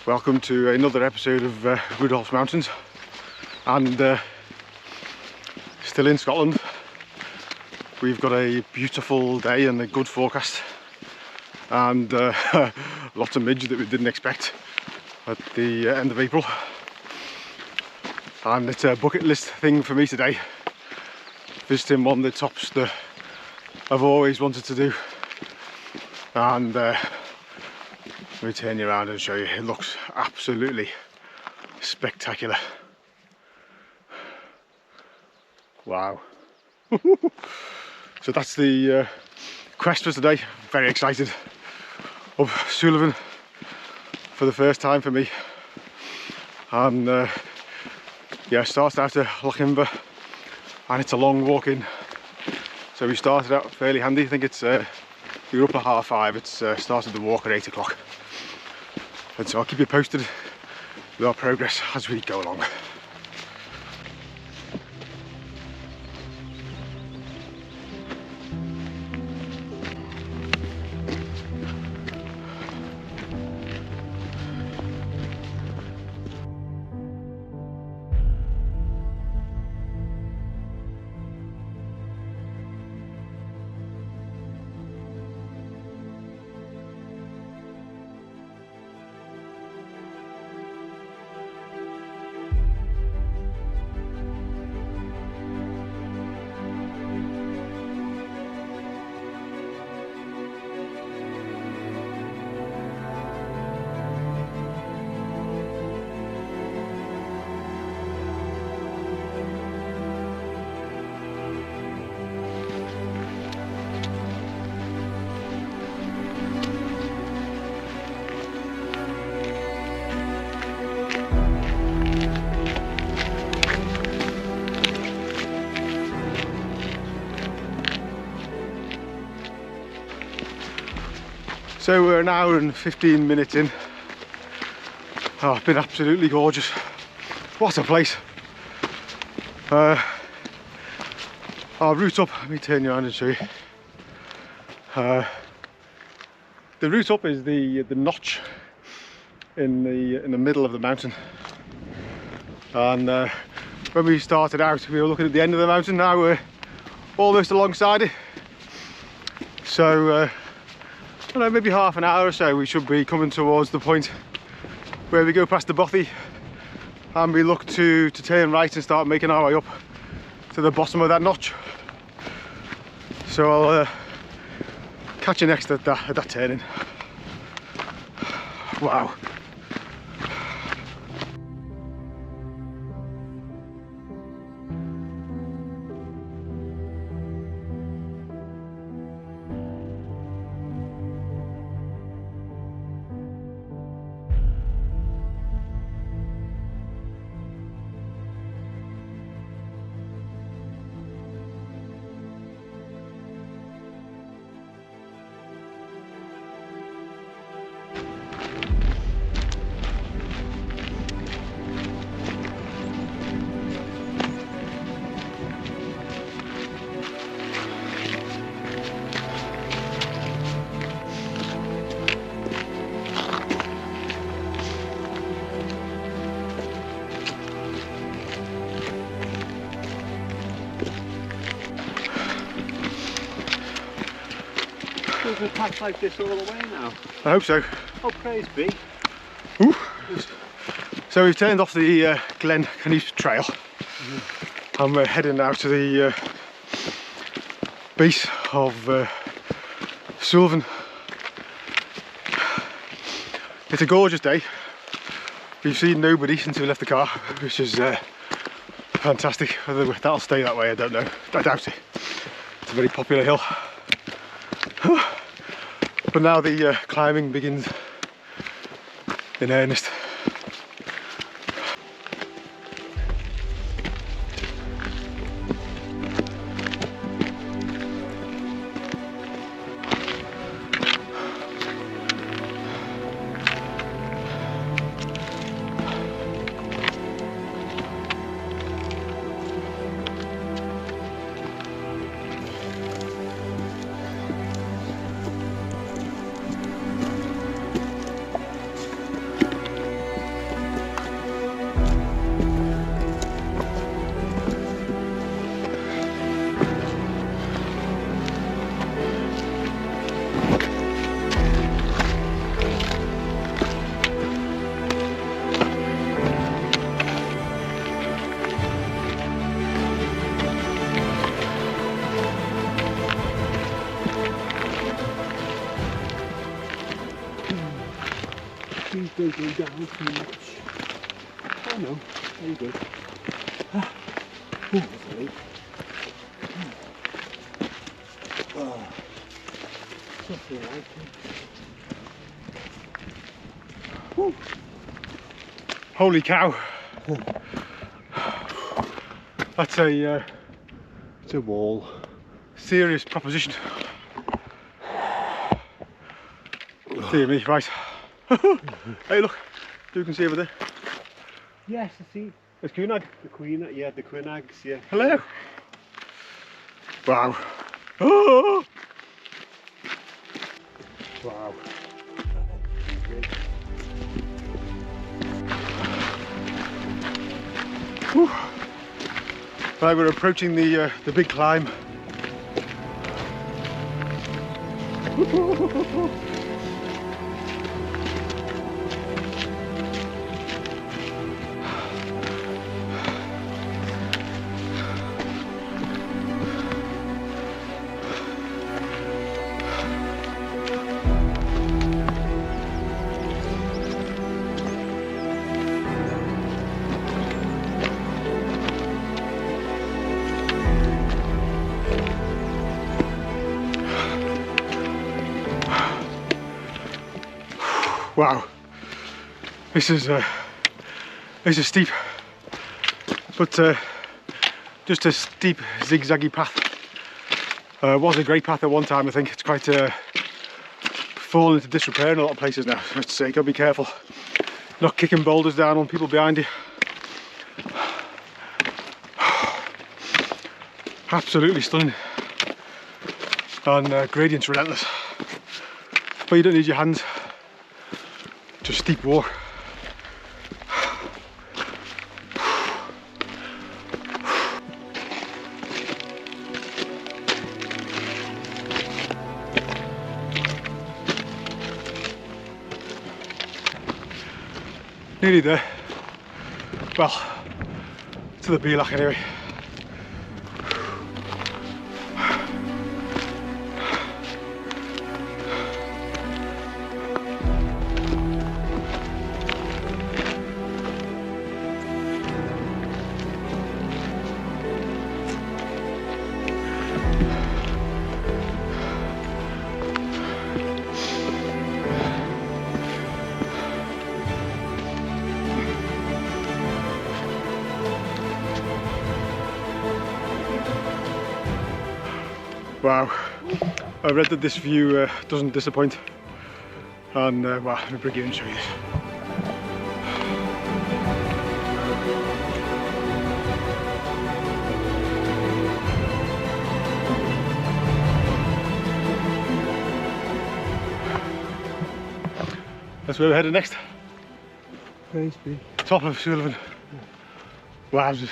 Welcome to another episode of Rudolph's Mountains, and still in Scotland. We've got a beautiful day and a good forecast, and lots of midge that we didn't expect at the end of April. And it's a bucket list thing for me today, visiting one of the tops that I've always wanted to do. And let me turn you around and show you. It looks absolutely spectacular. Wow. So that's the quest for today. Very excited. Up Suilven for the first time for me. And yeah, started out at Lochimber, and it's a long walk in. So we started out fairly handy. I think it's we were up at 5:30. It's started the walk at 8 o'clock. And so I'll keep you posted with our progress as we go along. So we're an hour and 15 minutes in. Oh, it's been absolutely gorgeous. What a place. Our route up, let me turn you around and show you. The route up is the notch in the middle of the mountain. And when we started out, we were looking at the end of the mountain. Now we're almost alongside it. So I don't know, maybe half an hour or so we should be coming towards the point where we go past the bothy, and we look to turn right and start making our way up to the bottom of that notch. So I'll catch you next at that turning. Wow. We pass like this all the way now. I hope so. Oh, praise be. Ooh. So we've turned off the Glen trail, and we're heading now to the base of Suilven. It's a gorgeous day. We've seen nobody since we left the car, which is fantastic. Whether that'll stay that way, I don't know. I doubt it. It's a very popular hill. But now the climbing begins in earnest. don't go down too much. Oh no, very good. Ah. Oh, that's a leak. Oh, something like it. Woo. Holy cow! That's a It's a wall. serious proposition. Dear me, right. Hey, look, you can see over there. Yes, I see. There's Queenag. The queen, yeah, the quinags, yeah. Hello. Wow. Oh. Wow. Whew. Right, we're approaching the big climb. Wow, this is steep, but just a steep zigzaggy path. Was a great path at one time. I think it's quite fallen into disrepair in a lot of places now. So you gotta be careful, not kicking boulders down on people behind you. Absolutely stunning, and gradients relentless. But you don't need your hands. Just steep walk. Nearly there. Well, to the bealach anyway. Wow, I read that this view doesn't disappoint, and well, let me bring you in and show you this. That's where we're headed next. Praise be. Top of Suilven. Wowzers.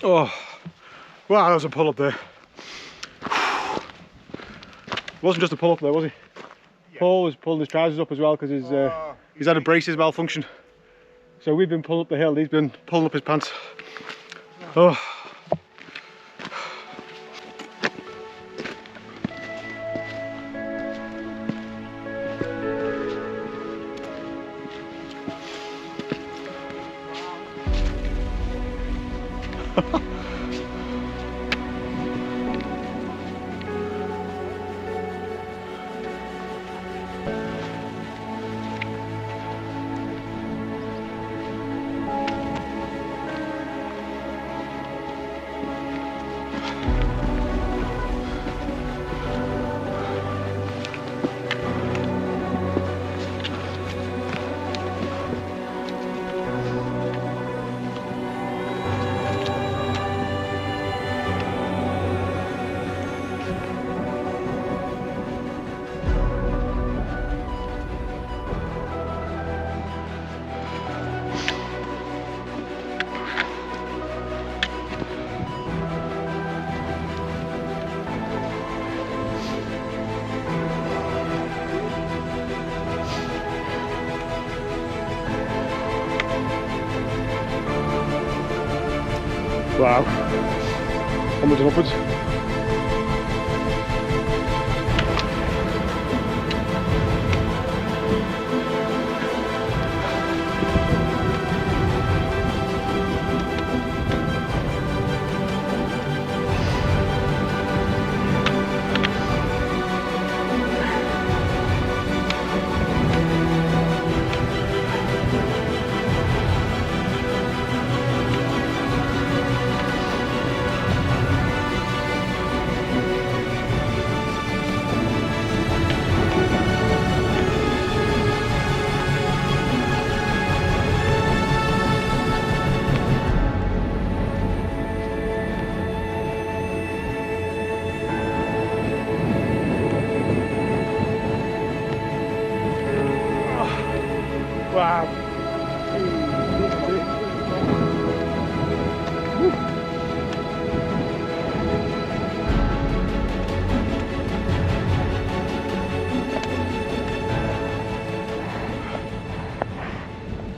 Oh. Wow, that was a pull up there. Wasn't just a pull up there, was he? Yeah. Paul was pulling his trousers up as well because he's had a braces malfunction. So we've been pulling up the hill, he's been pulling up his pants. Oh. Wow, onwards and upwards.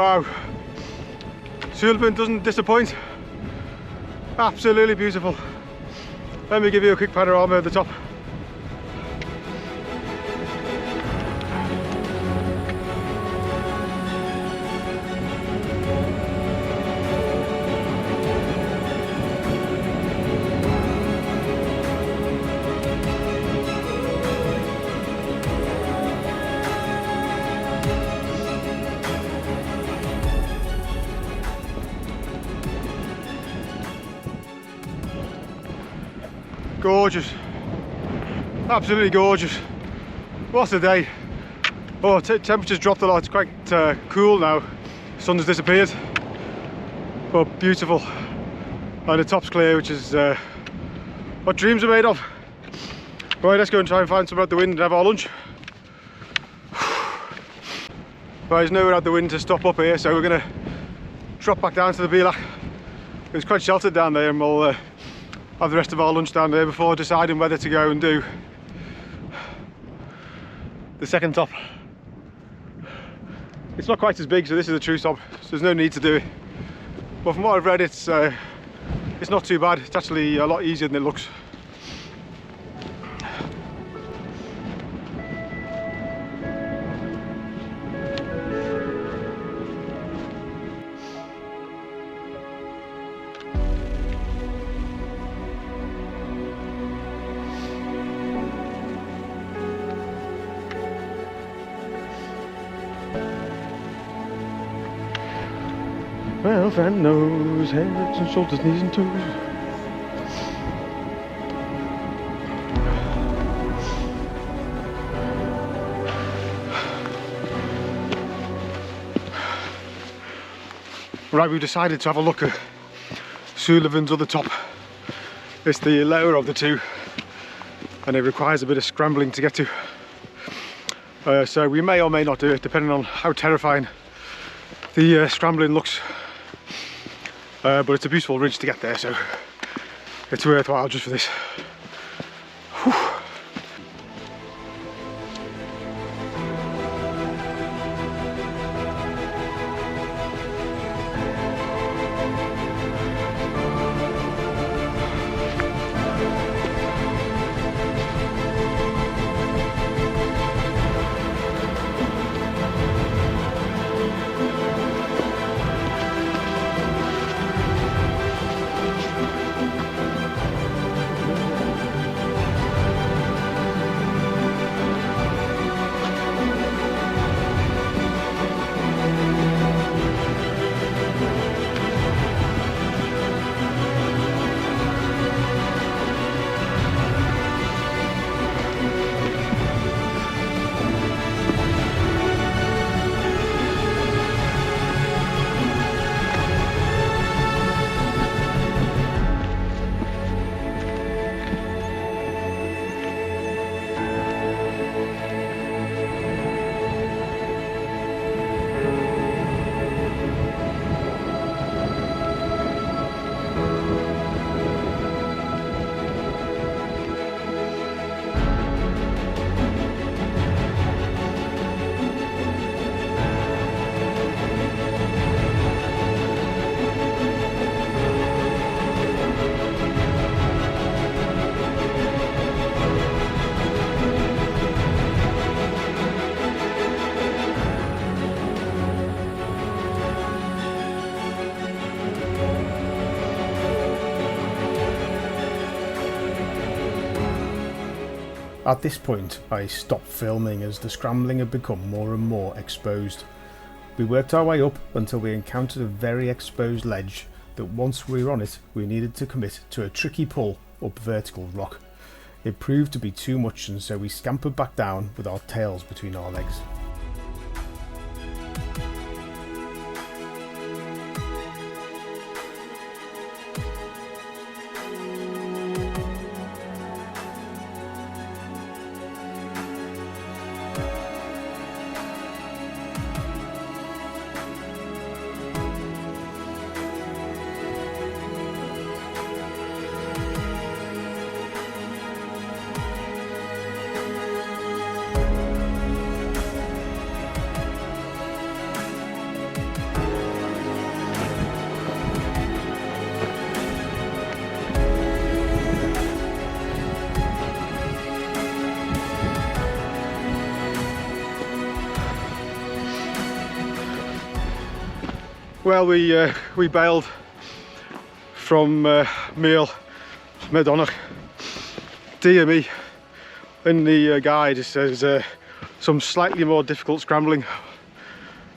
Wow, Suilven doesn't disappoint. Absolutely beautiful. Let me give you a quick panorama at the top. Gorgeous, absolutely gorgeous. What a day. Oh, temperature's dropped a lot. It's quite cool now. Sun's disappeared, but beautiful. And the top's clear, which is what dreams are made of. Right, let's go and try and find somewhere out the wind and have our lunch. Right, there's nowhere out the wind to stop up here, so we're gonna drop back down to the bealach. It's quite sheltered down there, and we'll have the rest of our lunch down there before deciding whether to go and do the second top. It's not quite as big, so this is a true top, so there's no need to do it. But from what I've read, it's not too bad. It's actually a lot easier than it looks. Well, fan nose, heads and shoulders, knees and toes. Right, we've decided to have a look at Suilven's other top. It's the lower of the two, and it requires a bit of scrambling to get to. So we may or may not do it, depending on how terrifying the scrambling looks. But it's a beautiful ridge to get there, so it's worthwhile just for this. Whew. At this point, I stopped filming as the scrambling had become more and more exposed. We worked our way up until we encountered a very exposed ledge that once we were on it, we needed to commit to a tricky pull up vertical rock. It proved to be too much, and so we scampered back down with our tails between our legs. Well, we bailed from Meall Meadonach. Dear me, in the guide it says some slightly more difficult scrambling,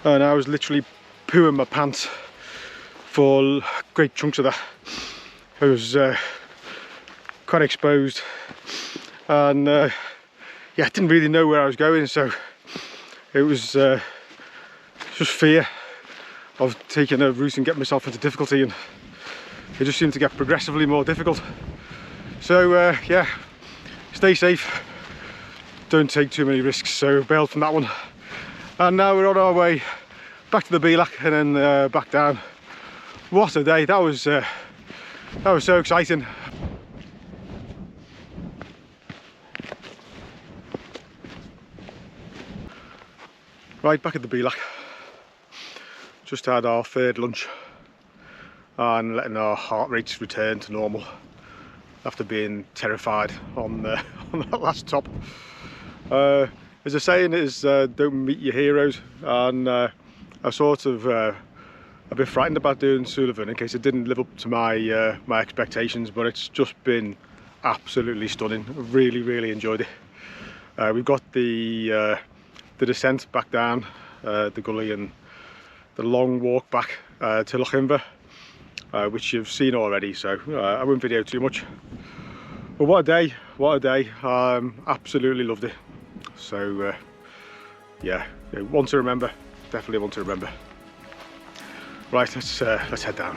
and I was literally pooing my pants for great chunks of that. It was quite exposed, and yeah, I didn't really know where I was going, so it was just fear of taking a route and getting myself into difficulty, and it just seemed to get progressively more difficult. So yeah, stay safe, don't take too many risks. So bailed from that one, and now we're on our way back to the bealach and then back down. What a day! That was so exciting. Right, back at the bealach. Just had our third lunch and letting our heart rates return to normal after being terrified on that last top. As a saying is, don't meet your heroes, and I was sort of a bit frightened about doing Suilven in case it didn't live up to my my expectations, but it's just been absolutely stunning. Really enjoyed it. We've got the descent back down the gully and the long walk back to Lochimber, which you've seen already, so I won't video too much. But what a day, absolutely loved it. So yeah, one to remember, definitely one to remember. Right, let's head down.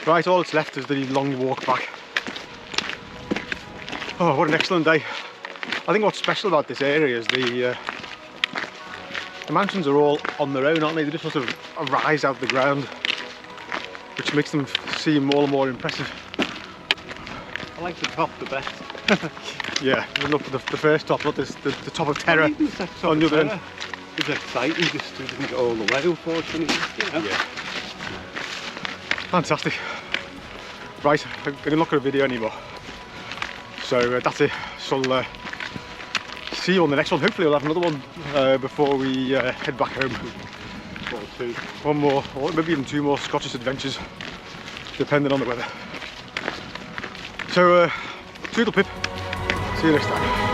Right, all that's left is the long walk back. Oh, what an excellent day. I think what's special about this area is the mansions are all on their own, aren't they? They just sort of arise out of the ground, which makes them seem all the more impressive. I like the top the best. Yeah, look at the first top, not the top of terror on the other end. It's exciting, just didn't get all the way, unfortunately. You know? Yeah. Fantastic. Right, I'm going to look at a video anymore. So that's it. So I'll see you on the next one. Hopefully we'll have another one before we head back home. Or two. One more, or maybe even two more Scottish adventures, depending on the weather. So toodle pip. See you next time.